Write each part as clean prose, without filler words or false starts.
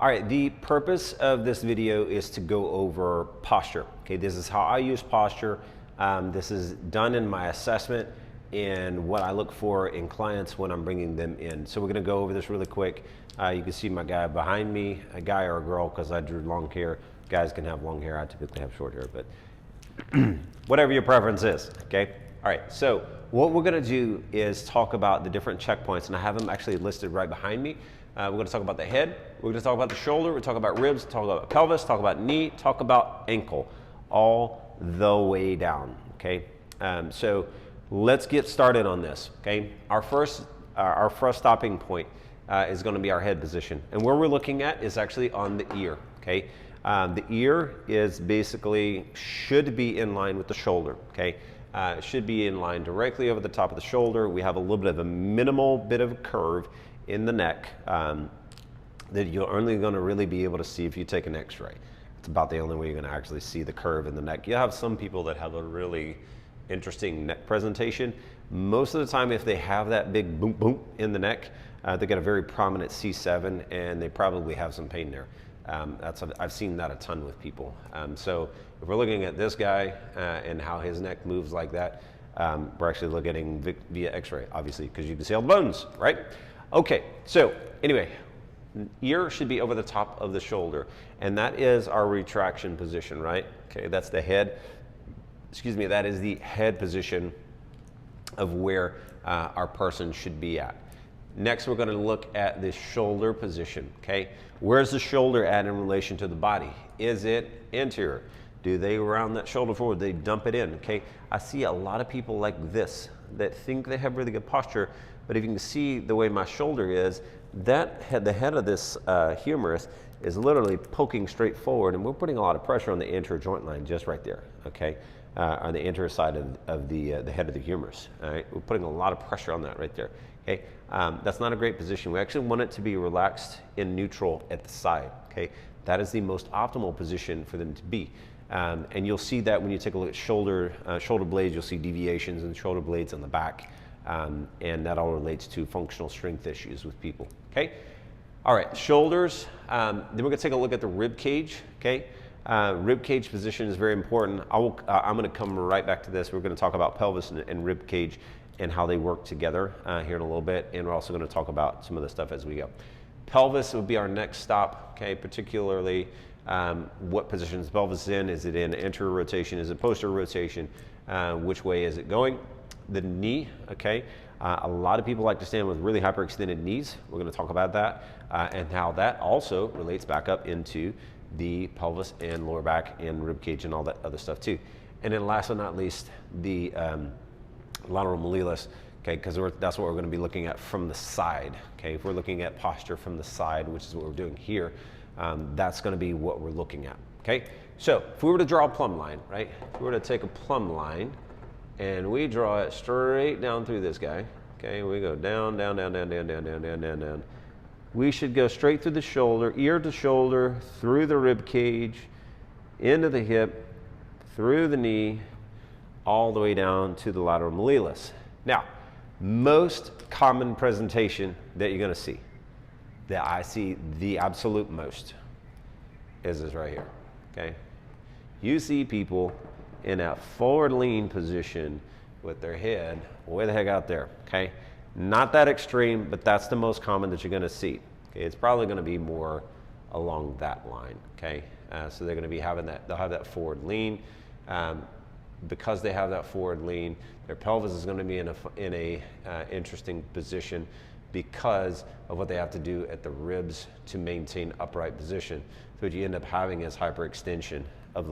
All right, the purpose of this video is to go over posture. Okay, this is how I use posture. This is done in my assessment and what I look for in clients when I'm bringing them in. So we're gonna go over this really quick. You can see my guy behind me, a guy or a girl, because I drew long hair. Guys can have long hair, I typically have short hair, but whatever your preference is, okay? All right, so what we're gonna do is talk about the different checkpoints, and I have them actually listed right behind me. We're gonna talk about the head, we're gonna talk about the shoulder, we're talk about ribs, talk about pelvis, talk about knee, talk about ankle, all the way down, okay? So let's get started on this, okay? Our first stopping point is gonna be our head position. And where we're looking at is actually on the ear, okay? The ear is basically, should be in line with the shoulder, okay? It should be in line directly over the top of the shoulder. We have a little bit of a minimal bit of a curve in the neck that you're only gonna really be able to see if you take an x-ray. It's about the only way you're gonna actually see the curve in the neck. You have some people that have a really interesting neck presentation. Most of the time, if they have that big boom boom in the neck, they got a very prominent C7 and they probably have some pain there. I've seen that a ton with people. So if we're looking at this guy and how his neck moves like that, we're actually looking via x-ray, obviously, because you can see all the bones, right? Okay, so anyway, ear should be over the top of the shoulder, and that is our retraction position, right? Okay, that's the head, excuse me, that is the head position of where our person should be at. Next, we're gonna look at the shoulder position, okay? Where's the shoulder at in relation to the body? Is it anterior? Do they round that shoulder forward? They dump it in, okay? I see a lot of people like this that think they have really good posture, but if you can see the way my shoulder is, the head of this humerus is literally poking straight forward, and we're putting a lot of pressure on the anterior joint line just right there, okay? On the anterior side of the head of the humerus, all right? We're putting a lot of pressure on that right there, okay? That's not a great position. We actually want it to be relaxed in neutral at the side, okay? That is the most optimal position for them to be. And you'll see that when you take a look at shoulder blades, you'll see deviations in shoulder blades on the back. And that all relates to functional strength issues with people, okay? All right, shoulders. Then we're gonna take a look at the rib cage, okay? Rib cage position is very important. I'm gonna come right back to this. We're gonna talk about pelvis and rib cage and how they work together here in a little bit. And we're also gonna talk about some of the stuff as we go. Pelvis will be our next stop, okay? Particularly what position is pelvis in? Is it in anterior rotation? Is it posterior rotation? Which way is it going? The knee, okay? A lot of people like to stand with really hyperextended knees. We're gonna talk about that and how that also relates back up into the pelvis and lower back and rib cage and all that other stuff too. And then last but not least, the lateral malleolus, okay? Because that's what we're gonna be looking at from the side, okay? If we're looking at posture from the side, which is what we're doing here, that's gonna be what we're looking at, okay? So if we were to draw a plumb line, right? If we were to take a plumb line, and we draw it straight down through this guy, okay? We go down, down, down, down, down, down, down, down, down, down. We should go straight through the shoulder, ear to shoulder, through the rib cage, into the hip, through the knee, all the way down to the lateral malleolus. Now, most common presentation that you're gonna see, that I see the absolute most, is this right here, okay? You see people in a forward lean position with their head way the heck out there, okay? Not that extreme, but that's the most common that you're gonna see. Okay, it's probably gonna be more along that line, okay? So they're gonna be having that, they'll have that forward lean. Because they have that forward lean, their pelvis is gonna be in a interesting position because of what they have to do at the ribs to maintain upright position. So what you end up having is hyperextension of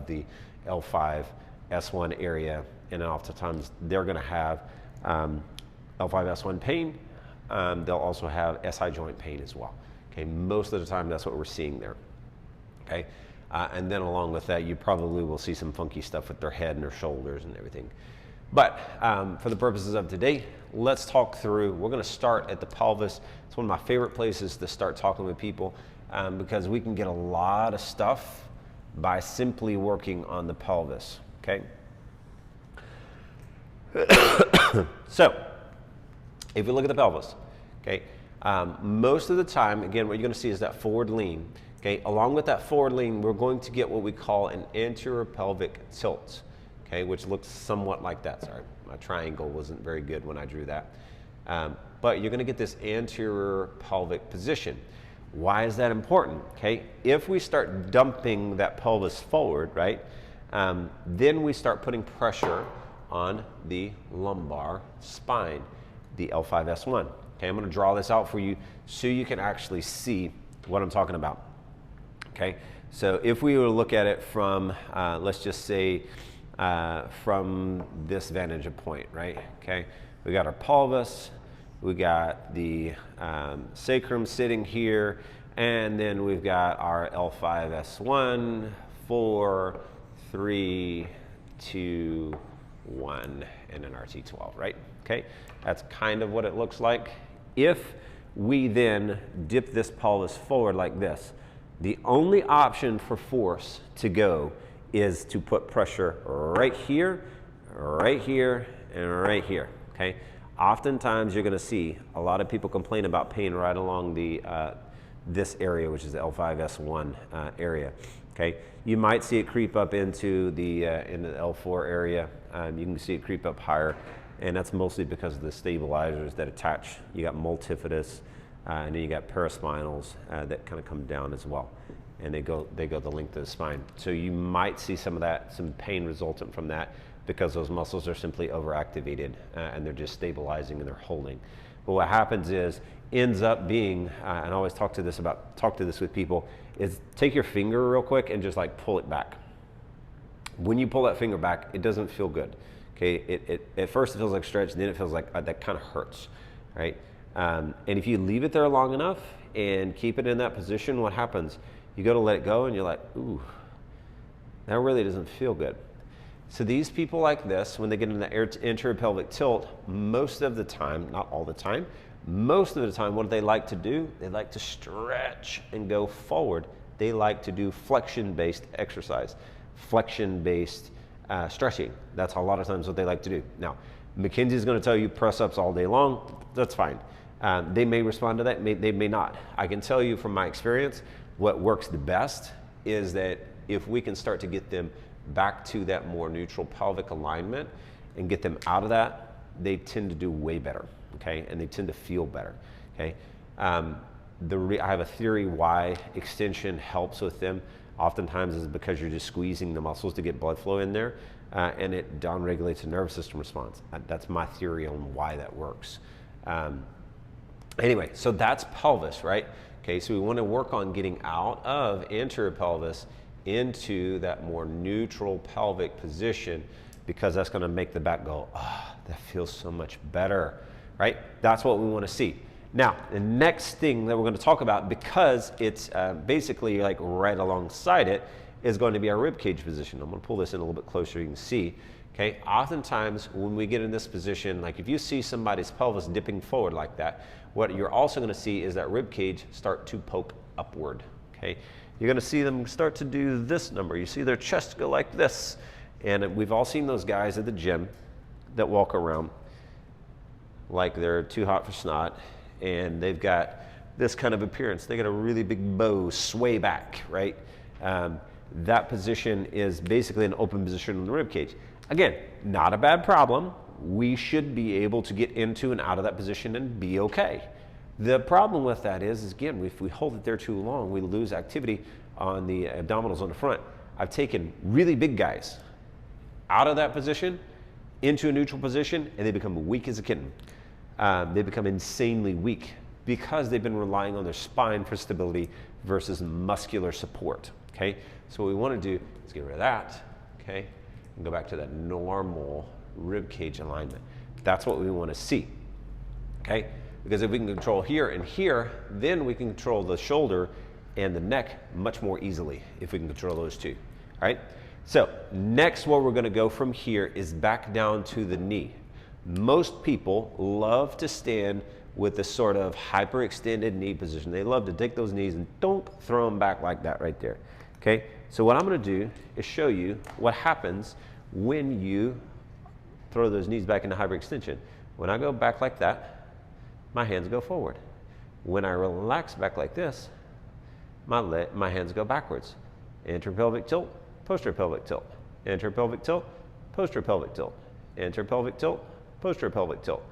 the L5, S1 area, and oftentimes they're gonna have L5, S1 pain. They'll also have SI joint pain as well. Okay, most of the time that's what we're seeing there, okay? And then along with that, you probably will see some funky stuff with their head and their shoulders and everything. But for the purposes of today, let's talk through, we're gonna start at the pelvis. It's one of my favorite places to start talking with people because we can get a lot of stuff by simply working on the pelvis, okay? So, if we look at the pelvis, okay, Most of the time, again, what you're gonna see is that forward lean. Okay, along with that forward lean, we're going to get what we call an anterior pelvic tilt, okay, which looks somewhat like that. Sorry, my triangle wasn't very good when I drew that. But you're gonna get this anterior pelvic position. Why is that important? Okay, if we start dumping that pelvis forward, right, then we start putting pressure on the lumbar spine, the L5-S1. Okay, I'm gonna draw this out for you so you can actually see what I'm talking about. Okay, so if we were to look at it from, let's just say, from this vantage point, right? Okay, we got our pelvis, we got the sacrum sitting here, and then we've got our L5-S1, 4, 3, 2, 1, and an RT12, right? Okay, that's kind of what it looks like. If we then dip this pelvis forward like this, the only option for force to go is to put pressure right here, and right here, okay? Oftentimes you're gonna see a lot of people complain about pain right along the, this area, which is the L5-S1 area, okay? You might see it creep up into the L4 area. You can see it creep up higher, and that's mostly because of the stabilizers that attach. You got multifidus, and then you got paraspinals that kind of come down as well, and they go the length of the spine. So you might see some of that, some pain resultant from that, because those muscles are simply overactivated and they're just stabilizing and they're holding. But what happens is, ends up being, and I always talk to this with people, is take your finger real quick and just like pull it back. When you pull that finger back, it doesn't feel good. Okay, at first it feels like stretch, then it feels like that kind of hurts, right? And if you leave it there long enough and keep it in that position, what happens? You go to let it go and you're like, ooh, that really doesn't feel good. So these people like this, when they get in the anterior pelvic tilt, most of the time, not all the time, most of the time, what do they like to do? They like to stretch and go forward. They like to do flexion-based exercise, flexion-based stretching. That's a lot of times what they like to do. Now, McKenzie's gonna tell you press ups all day long. That's fine. They may respond to that, they may not. I can tell you from my experience, what works the best is that if we can start to get them back to that more neutral pelvic alignment and get them out of that, they tend to do way better, okay? And they tend to feel better, okay? I have a theory why extension helps with them. Oftentimes is because you're just squeezing the muscles to get blood flow in there, and it downregulates the nervous system response. That's my theory on why that works. Anyway, so that's pelvis, right? Okay, so we want to work on getting out of anterior pelvis into that more neutral pelvic position, because that's going to make the back go, ah, that feels so much better, right? That's what we want to see. Now, the next thing that we're going to talk about, because it's basically like right alongside it, is going to be our rib cage position. I'm going to pull this in a little bit closer so you can see. Okay, oftentimes when we get in this position, like if you see somebody's pelvis dipping forward like that, what you're also going to see is that rib cage start to poke upward. Okay, you're going to see them start to do this number. You see their chest go like this, and we've all seen those guys at the gym that walk around like they're too hot for snot, and they've got this kind of appearance. They got a really big bow sway back, right? That position is basically an open position on the rib cage. Again, not a bad problem. We should be able to get into and out of that position and be okay. The problem with that is again, if we hold it there too long, we lose activity on the abdominals on the front. I've taken really big guys out of that position into a neutral position, and they become weak as a kitten. They become insanely weak because they've been relying on their spine for stability versus muscular support, okay? So what we want to do is get rid of that, okay, and go back to that normal rib cage alignment. That's what we want to see, okay? Because if we can control here and here, then we can control the shoulder and the neck much more easily if we can control those two, all right? So next, where we're going to go from here is back down to the knee. Most people love to stand with this sort of hyperextended knee position. They love to take those knees and don't throw them back like that right there. Okay, so what I'm going to do is show you what happens when you throw those knees back into hyperextension. When I go back like that, my hands go forward. When I relax back like this, my hands go backwards. Anterior pelvic tilt, posterior pelvic tilt. Anterior pelvic tilt, posterior pelvic tilt. Anterior pelvic tilt, posterior pelvic tilt.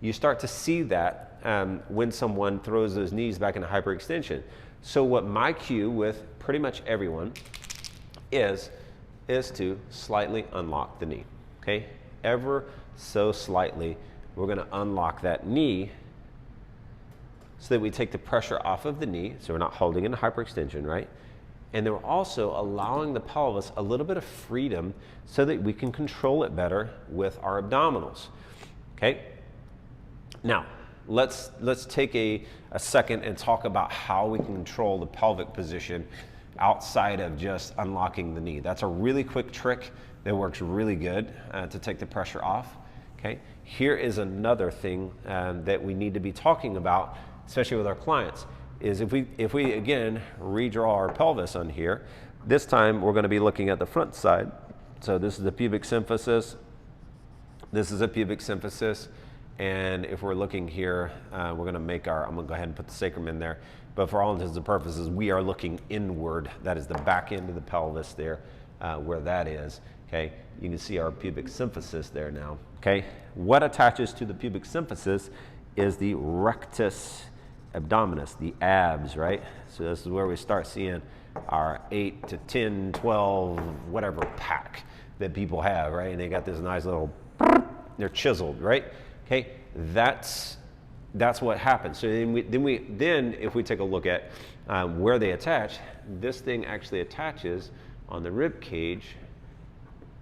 You start to see that when someone throws those knees back into hyperextension. So what my cue with pretty much everyone is to slightly unlock the knee, okay? Ever so slightly, we're gonna unlock that knee so that we take the pressure off of the knee, so we're not holding in hyperextension, right? And then we're also allowing the pelvis a little bit of freedom so that we can control it better with our abdominals, okay? Now, let's take a second and talk about how we can control the pelvic position outside of just unlocking the knee. That's a really quick trick that works really good to take the pressure off, okay? Here is another thing that we need to be talking about, especially with our clients, is if we again redraw our pelvis on here, this time we're gonna be looking at the front side. So this is the pubic symphysis, this is a pubic symphysis, and if we're looking here, we're gonna make I'm gonna go ahead and put the sacrum in there, but for all intents and purposes, we are looking inward. That is the back end of the pelvis there, where that is, okay? You can see our pubic symphysis there now, okay? What attaches to the pubic symphysis is the rectus abdominis, the abs, right? So this is where we start seeing our 8 to 10, 12, whatever pack that people have, right? And they got this nice little, they're chiseled, right? Okay, that's what happens. So then if we take a look at where they attach, this thing actually attaches on the rib cage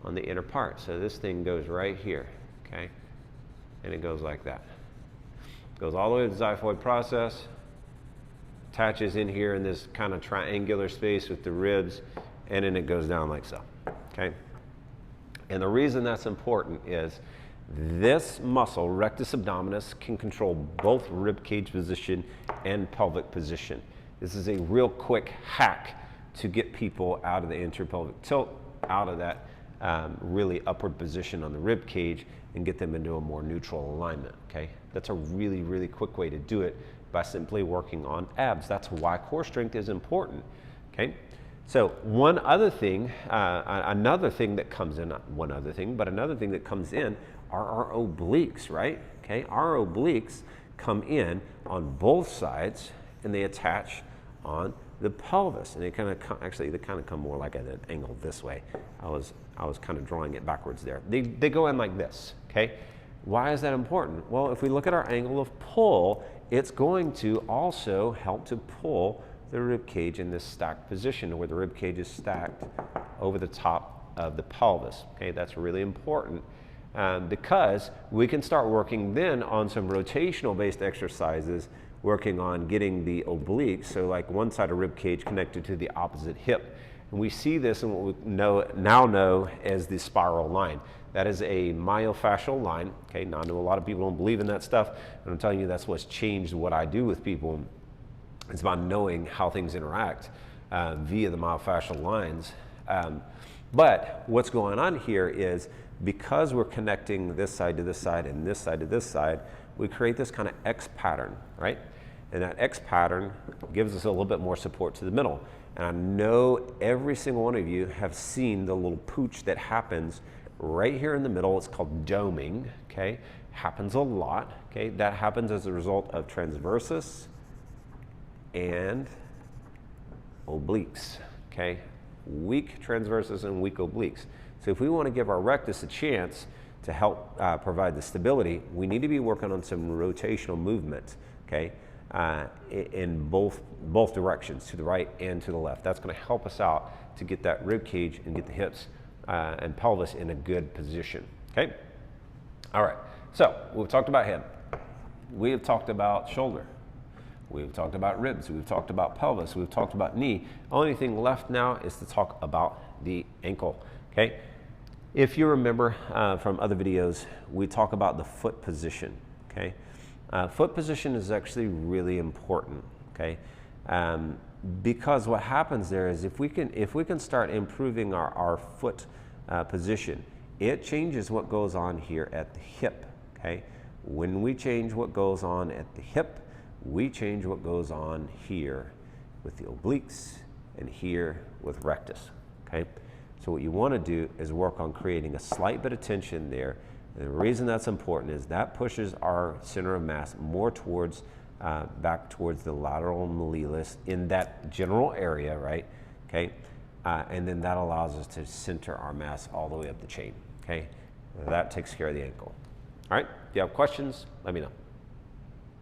on the inner part. So this thing goes right here, okay? And it goes like that. Goes all the way to the xiphoid process, attaches in here in this kind of triangular space with the ribs, and then it goes down like so, okay? And the reason that's important is this muscle, rectus abdominis, can control both rib cage position and pelvic position. This is a real quick hack to get people out of the anterior pelvic tilt, out of that really upward position on the rib cage, and get them into a more neutral alignment, okay? That's a really, really quick way to do it by simply working on abs. That's why core strength is important, okay? So one other thing, another thing that comes in, not one other thing, but another thing that comes in are our obliques, right? Okay, our obliques come in on both sides and they attach on the pelvis, and they kind of actually they kind of come more like at an angle this way. I was kind of drawing it backwards there. They go in like this, okay? Why is that important? Well, if we look at our angle of pull, it's going to also help to pull the rib cage in this stacked position where the rib cage is stacked over the top of the pelvis. Okay, that's really important because we can start working then on some rotational based exercises, working on getting the obliques, so like one side of rib cage connected to the opposite hip. And we see this in what we now know as the spiral line. That is a myofascial line. Okay, now I know a lot of people don't believe in that stuff, but I'm telling you that's what's changed what I do with people. It's about knowing how things interact via the myofascial lines. But what's going on here is because we're connecting this side to this side and this side to this side, we create this kind of X pattern, right? And that X pattern gives us a little bit more support to the middle. And I know every single one of you have seen the little pooch that happens right here in the middle. It's called doming, okay? Happens a lot, okay? That happens as a result of transversus and obliques, okay? Weak transversus and weak obliques. So if we want to give our rectus a chance to help provide the stability, we need to be working on some rotational movement, okay? In both directions, to the right and to the left. That's going to help us out to get that rib cage and get the hips and pelvis in a good position, okay? All right, so we've talked about head. We have talked about shoulder. We've talked about ribs, we've talked about pelvis, we've talked about knee. Only thing left now is to talk about the ankle, okay? If you remember from other videos, we talk about the foot position, okay? Foot position is actually really important, okay? Because what happens there is if we can start improving our foot position, it changes what goes on here at the hip, okay? When we change what goes on at the hip, we change what goes on here with the obliques and here with rectus, okay? So what you want to do is work on creating a slight bit of tension there. And the reason that's important is that pushes our center of mass more towards, back towards the lateral malleolus in that general area, right? Okay, and then that allows us to center our mass all the way up the chain, okay? That takes care of the ankle. All right, if you have questions, let me know.